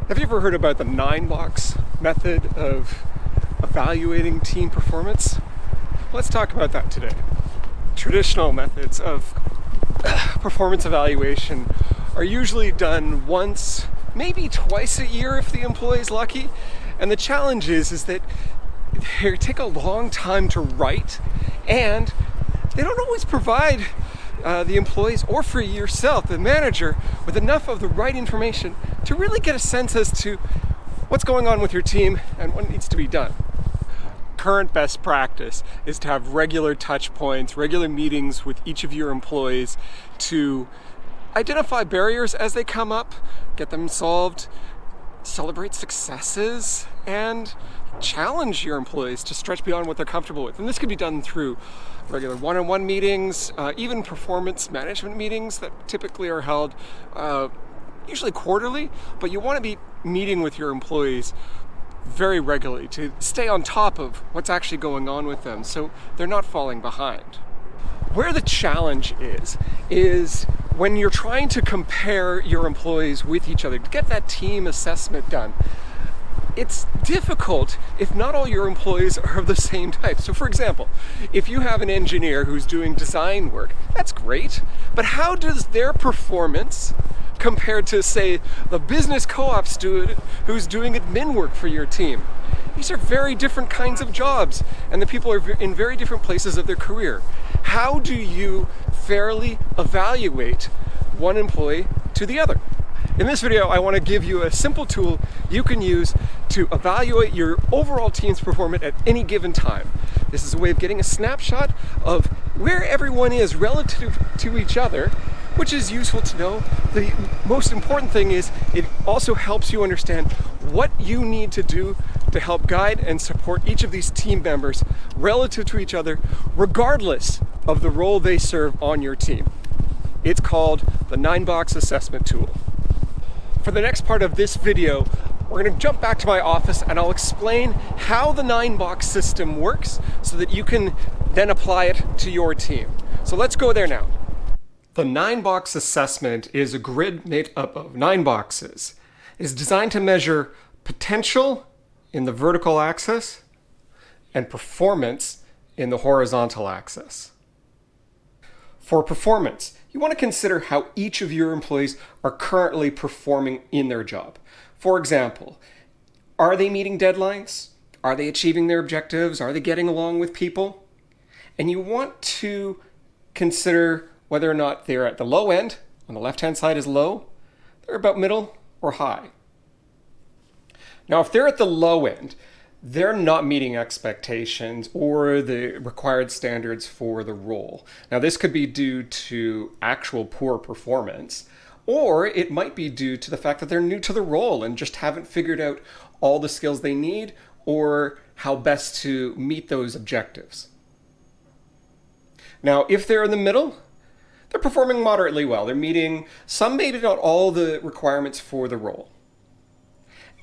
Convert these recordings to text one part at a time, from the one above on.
Have you ever heard about the 9-box method of evaluating team performance? Let's talk about that today. Traditional methods of performance evaluation are usually done once, maybe twice a year if the employee is lucky. And the challenge is that they take a long time to write, and they don't always provide the employees or for yourself, the manager, with enough of the right information to really get a sense as to what's going on with your team and what needs to be done. Current best practice is to have regular touch points, regular meetings with each of your employees to identify barriers as they come up, get them solved, celebrate successes, and challenge your employees to stretch beyond what they're comfortable with. And this can be done through regular one-on-one meetings, even performance management meetings that typically are held usually quarterly, but you want to be meeting with your employees very regularly to stay on top of what's actually going on with them so they're not falling behind. Where the challenge is when you're trying to compare your employees with each other to get that team assessment done. It's difficult if not all your employees are of the same type. So for example, if you have an engineer who's doing design work, that's great, but how does their performance compared to, say, the business co-op student who's doing admin work for your team? These are very different kinds of jobs, and the people are in very different places of their career. How do you fairly evaluate one employee to the other? In this video, I want to give you a simple tool you can use to evaluate your overall team's performance at any given time. This is a way of getting a snapshot of where everyone is relative to each other, which is useful to know. The most important thing is it also helps you understand what you need to do to help guide and support each of these team members relative to each other, regardless of the role they serve on your team. It's called the 9-box assessment tool. For the next part of this video, we're going to jump back to my office and I'll explain how the 9-box system works so that you can then apply it to your team. So let's go there now. The 9-box assessment is a grid made up of 9 boxes. It is designed to measure potential in the vertical axis and performance in the horizontal axis. For performance, you want to consider how each of your employees are currently performing in their job. For example, are they meeting deadlines? Are they achieving their objectives? Are they getting along with people? And you want to consider whether or not they're at the low end. On the left-hand side is low. They're about middle or high. Now, if they're at the low end, they're not meeting expectations or the required standards for the role. Now, this could be due to actual poor performance, or it might be due to the fact that they're new to the role and just haven't figured out all the skills they need or how best to meet those objectives. Now, if they're in the middle, they're performing moderately well. They're meeting some, maybe not all, the requirements for the role.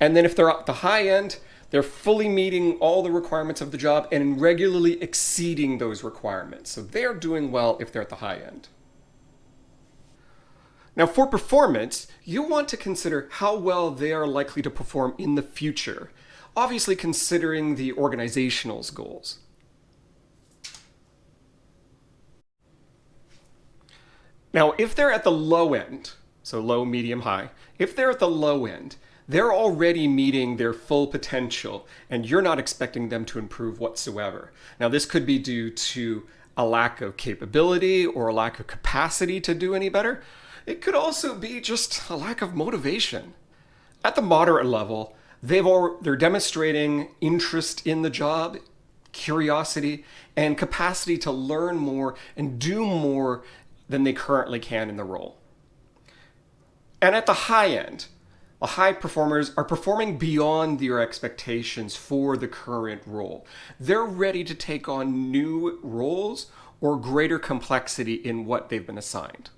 And then if they're at the high end, they're fully meeting all the requirements of the job and regularly exceeding those requirements. So they're doing well if they're at the high end. Now, for performance, you want to consider how well they are likely to perform in the future, obviously considering the organizational's goals. Now, if they're at the low end, so low, medium, high, if they're at the low end, they're already meeting their full potential and you're not expecting them to improve whatsoever. Now, this could be due to a lack of capability or a lack of capacity to do any better. It could also be just a lack of motivation. At the moderate level, they're demonstrating interest in the job, curiosity, and capacity to learn more and do more than they currently can in the role. And at the high end, the high performers are performing beyond their expectations for the current role. They're ready to take on new roles or greater complexity in what they've been assigned.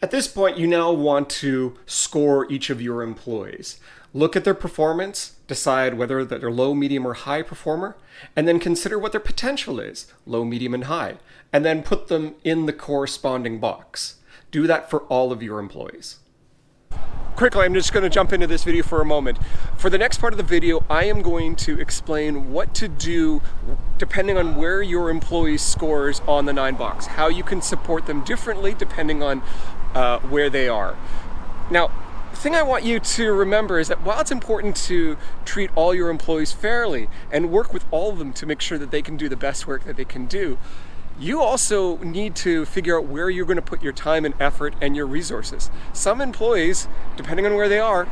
At this point, you now want to score each of your employees. Look at their performance, decide whether they're low, medium, or high performer, and then consider what their potential is, low, medium, and high, and then put them in the corresponding box. Do that for all of your employees. quickly, I'm just going to jump into this video for a moment. For the next part of the video, I am going to explain what to do depending on where your employee scores on the 9-box, how you can support them differently depending on where they are. Now, the thing I want you to remember is that while it's important to treat all your employees fairly and work with all of them to make sure that they can do the best work that they can do, you also need to figure out where you're going to put your time and effort and your resources. Some employees, depending on where they are,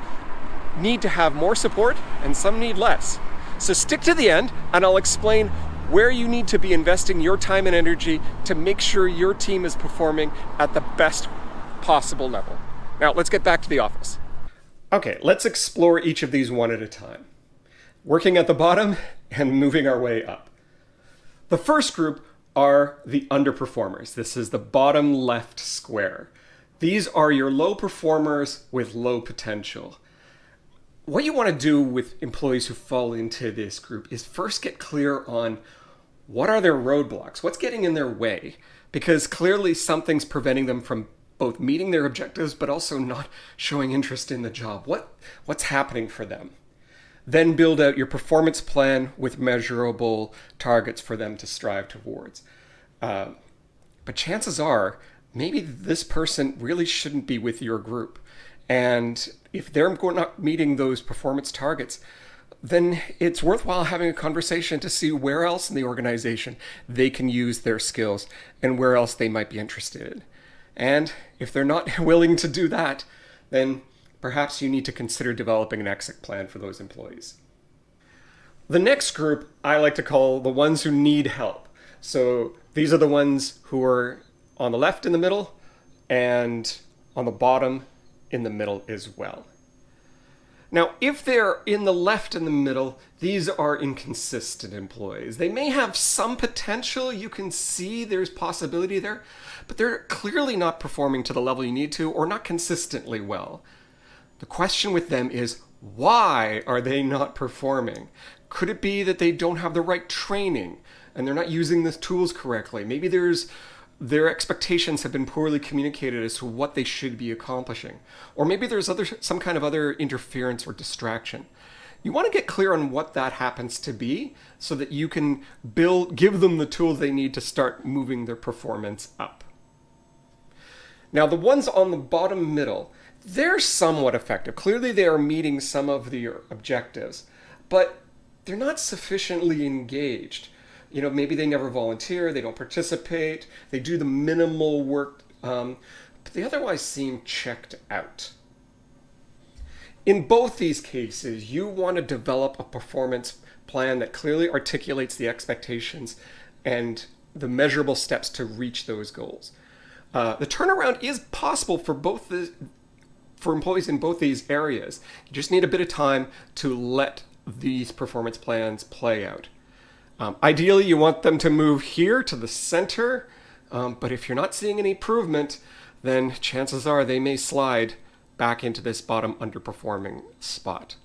need to have more support and some need less. So stick to the end and I'll explain where you need to be investing your time and energy to make sure your team is performing at the best possible level. Now let's get back to the office. Okay, let's explore each of these one at a time. Working at the bottom and moving our way up. The first group are the underperformers. This is the bottom left square. These are your low performers with low potential. What you want to do with employees who fall into this group is first get clear on what are their roadblocks, what's getting in their way, because clearly something's preventing them from both meeting their objectives but also not showing interest in the job. What's happening for them? Then build out your performance plan with measurable targets for them to strive towards. But chances are, maybe this person really shouldn't be with your group. And if they're not meeting those performance targets, then it's worthwhile having a conversation to see where else in the organization they can use their skills and where else they might be interested in. And if they're not willing to do that, then perhaps you need to consider developing an exit plan for those employees. The next group I like to call the ones who need help. So these are the ones who are on the left in the middle and on the bottom in the middle as well. Now, if they're in the left and the middle, these are inconsistent employees. They may have some potential, you can see there's possibility there, but they're clearly not performing to the level you need to or not consistently well. The question with them is, why are they not performing? Could it be that they don't have the right training and they're not using the tools correctly? Maybe their expectations have been poorly communicated as to what they should be accomplishing. Or maybe there's some kind of other interference or distraction. You want to get clear on what that happens to be so that you can give them the tools they need to start moving their performance up. Now, the ones on the bottom middle, they're somewhat effective. Clearly, they are meeting some of the objectives, but they're not sufficiently engaged. You know, maybe they never volunteer, they don't participate, they do the minimal work, but they otherwise seem checked out. In both these cases, you want to develop a performance plan that clearly articulates the expectations and the measurable steps to reach those goals. The turnaround is possible for employees in both these areas. You just need a bit of time to let these performance plans play out. Ideally, you want them to move here to the center, but if you're not seeing any improvement, then chances are they may slide back into this bottom underperforming spot.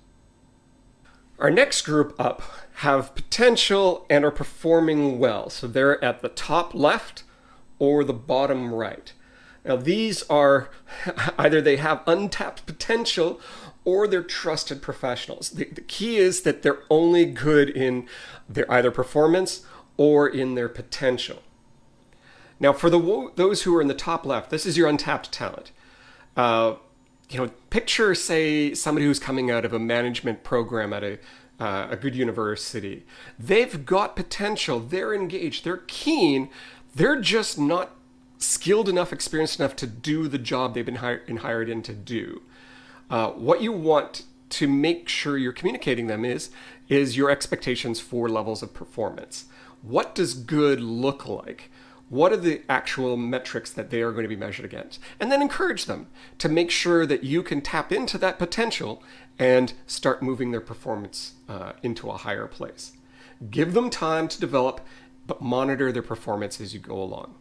Our next group up have potential and are performing well. So they're at the top left or the bottom right. Now these are either they have untapped potential or they're trusted professionals. The key is that they're only good in their either performance or in their potential. Now for those who are in the top left, this is your untapped talent. Picture, say, somebody who's coming out of a management program at a good university. They've got potential, they're engaged, they're keen, they're just not skilled enough, experienced enough to do the job they've been hired in to do. What you want to make sure you're communicating them is your expectations for levels of performance. What does good look like? What are the actual metrics that they are going to be measured against? And then encourage them to make sure that you can tap into that potential and start moving their performance into a higher place. Give them time to develop, but monitor their performance as you go along.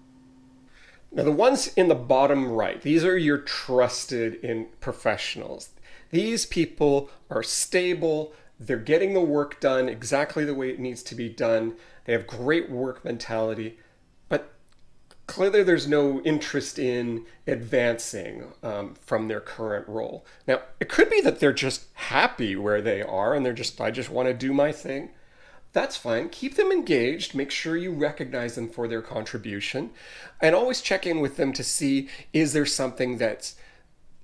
Now, the ones in the bottom right, these are your trusted professionals. These people are stable. They're getting the work done exactly the way it needs to be done. They have great work mentality, but Clearly, there's no interest in advancing from their current role. Now, it could be that they're just happy where they are and I just want to do my thing. That's fine. Keep them engaged. Make sure you recognize them for their contribution and always check in with them to see, is there something that's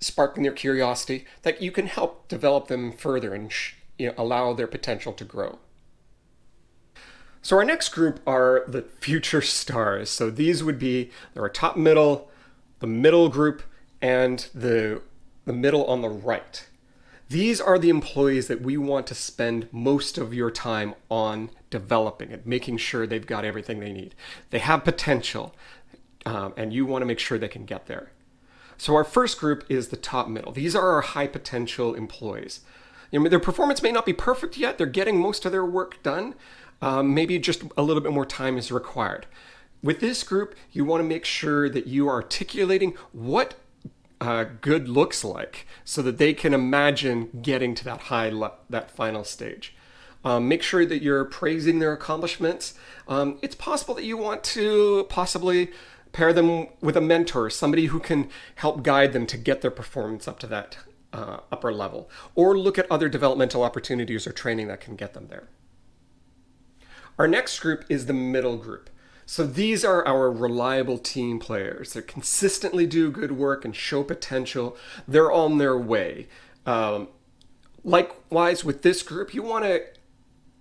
sparking their curiosity that you can help develop them further and allow their potential to grow. So our next group are the future stars. So these would be our top middle, the middle group, and the middle on the right. These are the employees that we want to spend most of your time on developing and making sure they've got everything they need. They have potential, and you want to make sure they can get there. So our first group is the top middle. These are our high potential employees. Their performance may not be perfect yet. They're getting most of their work done. Maybe just a little bit more time is required. With this group, you want to make sure that you are articulating what good looks like so that they can imagine getting to that final stage. Make sure that you're praising their accomplishments. It's possible that you want to possibly pair them with a mentor, somebody who can help guide them to get their performance up to that upper level, or look at other developmental opportunities or training that can get them there. Our next group is the middle group. So these are our reliable team players that consistently do good work and show potential. They're on their way. Likewise, with this group, you want to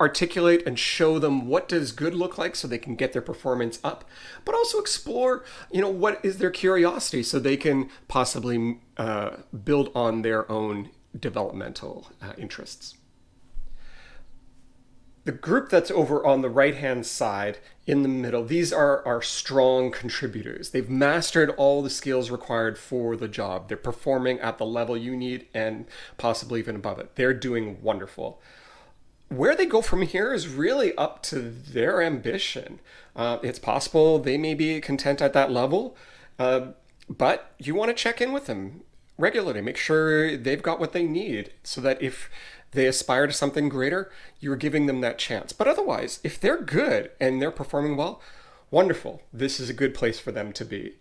articulate and show them what does good look like so they can get their performance up, but also explore, what is their curiosity so they can possibly build on their own developmental interests. The group that's over on the right-hand side in the middle, these are our strong contributors. They've mastered all the skills required for the job. They're performing at the level you need and possibly even above it. They're doing wonderful. Where they go from here is really up to their ambition. It's possible they may be content at that level, but you want to check in with them regularly. Make sure they've got what they need so that if they aspire to something greater, you're giving them that chance. But otherwise, if they're good and they're performing well, wonderful. This is a good place for them to be.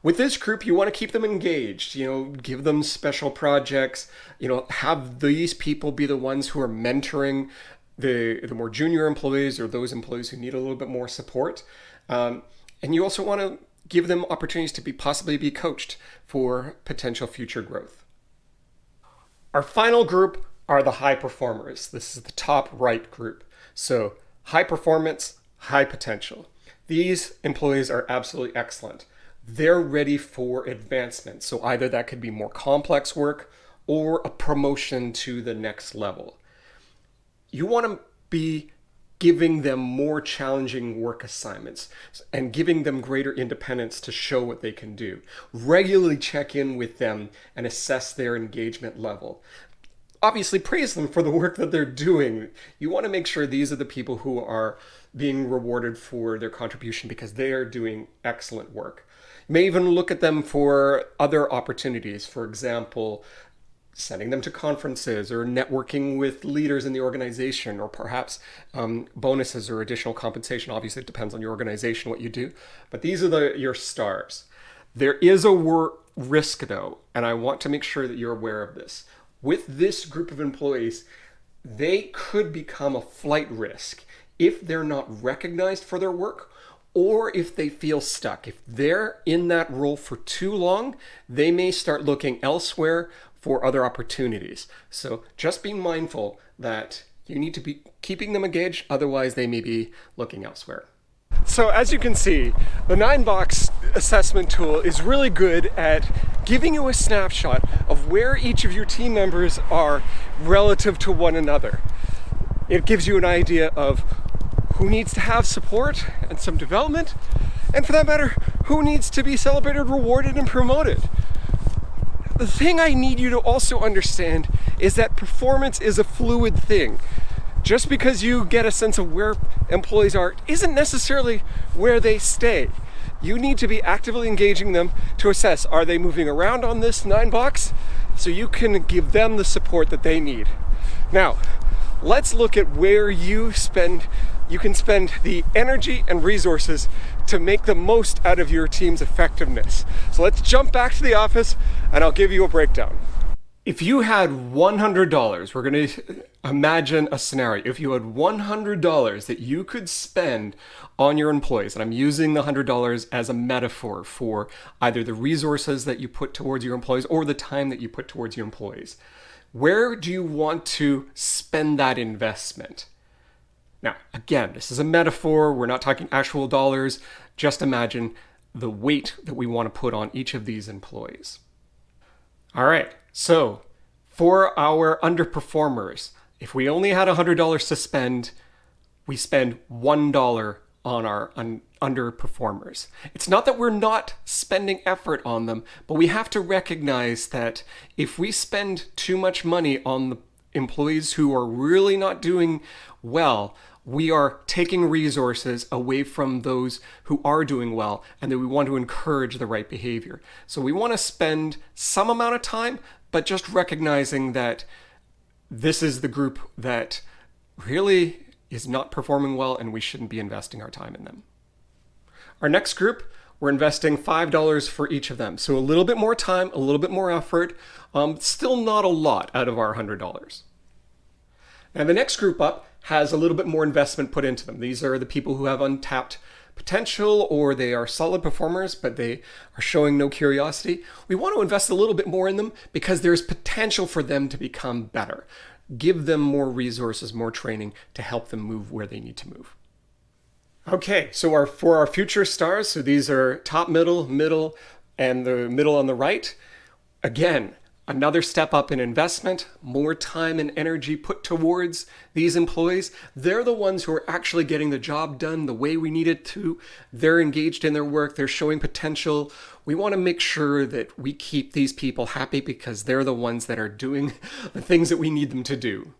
With this group, you want to keep them engaged, give them special projects, have these people be the ones who are mentoring the more junior employees or those employees who need a little bit more support. And you also want to give them opportunities to possibly be coached for potential future growth. Our final group are the high performers. This is the top right group. So high performance, high potential. These employees are absolutely excellent. They're ready for advancement. So either that could be more complex work or a promotion to the next level. You want to be giving them more challenging work assignments and giving them greater independence to show what they can do. Regularly check in with them and assess their engagement level. Obviously, praise them for the work that they're doing. You want to make sure these are the people who are being rewarded for their contribution because they are doing excellent work. You may even look at them for other opportunities. For example, sending them to conferences or networking with leaders in the organization, or perhaps bonuses or additional compensation. Obviously, it depends on your organization, what you do. But these are your stars. There is a risk, though, and I want to make sure that you're aware of this. With this group of employees, they could become a flight risk if they're not recognized for their work or if they feel stuck. If they're in that role for too long, they may start looking elsewhere for other opportunities. So just be mindful that you need to be keeping them engaged, otherwise they may be looking elsewhere. So as you can see, the 9-box assessment tool is really good at giving you a snapshot of where each of your team members are relative to one another. It gives you an idea of who needs to have support and some development, and for that matter, who needs to be celebrated, rewarded, and promoted. The thing I need you to also understand is that performance is a fluid thing. Just because you get a sense of where employees are isn't necessarily where they stay. You need to be actively engaging them to assess, are they moving around on this 9-box? So you can give them the support that they need. Now, let's look at where you can spend the energy and resources to make the most out of your team's effectiveness. So let's jump back to the office and I'll give you a breakdown. If you had $100, we're going to imagine a scenario. If you had $100 that you could spend on your employees, and I'm using the $100 as a metaphor for either the resources that you put towards your employees or the time that you put towards your employees, where do you want to spend that investment? Now, again, this is a metaphor. We're not talking actual dollars. Just imagine the weight that we want to put on each of these employees. All right, so for our underperformers, if we only had $100 to spend, we spend $1 on our underperformers. It's not that we're not spending effort on them, but we have to recognize that if we spend too much money on the employees who are really not doing well, we are taking resources away from those who are doing well, and that we want to encourage the right behavior. So we want to spend some amount of time, but just recognizing that this is the group that really is not performing well and we shouldn't be investing our time in them. Our next group, we're investing $5 for each of them. So a little bit more time, a little bit more effort, still not a lot out of our $100. Now the next group up has a little bit more investment put into them. These are the people who have untapped potential, or they are solid performers, but they are showing no curiosity. We want to invest a little bit more in them because there's potential for them to become better. Give them more resources, more training to help them move where they need to move. Okay, so for our future stars, so these are top, middle, and the middle on the right. Again, another step up in investment, more time and energy put towards these employees. They're the ones who are actually getting the job done the way we need it to. They're engaged in their work. They're showing potential. We want to make sure that we keep these people happy because they're the ones that are doing the things that we need them to do.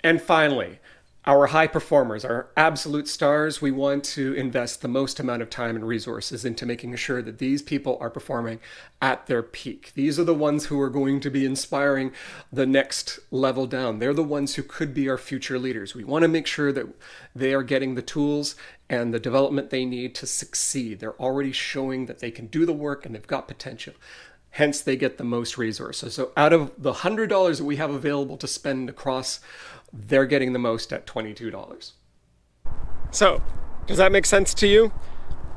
And finally, our high performers, our absolute stars, we want to invest the most amount of time and resources into making sure that these people are performing at their peak. These are the ones who are going to be inspiring the next level down. They're the ones who could be our future leaders. We want to make sure that they are getting the tools and the development they need to succeed. They're already showing that they can do the work and they've got potential. Hence, they get the most resources. So out of the $100 that we have available to spend across, they're getting the most at $22. So, does that make sense to you?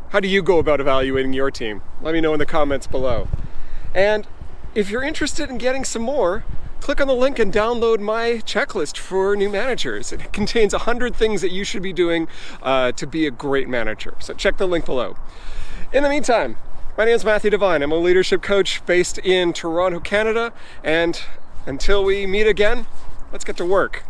How do you go about evaluating your team? Let me know in the comments below. And if you're interested in getting some more, click on the link and download my checklist for new managers. It contains 100 things that you should be doing to be a great manager. So check the link below. In the meantime, my name is Matthew Devine. I'm a leadership coach based in Toronto, Canada. And until we meet again, let's get to work.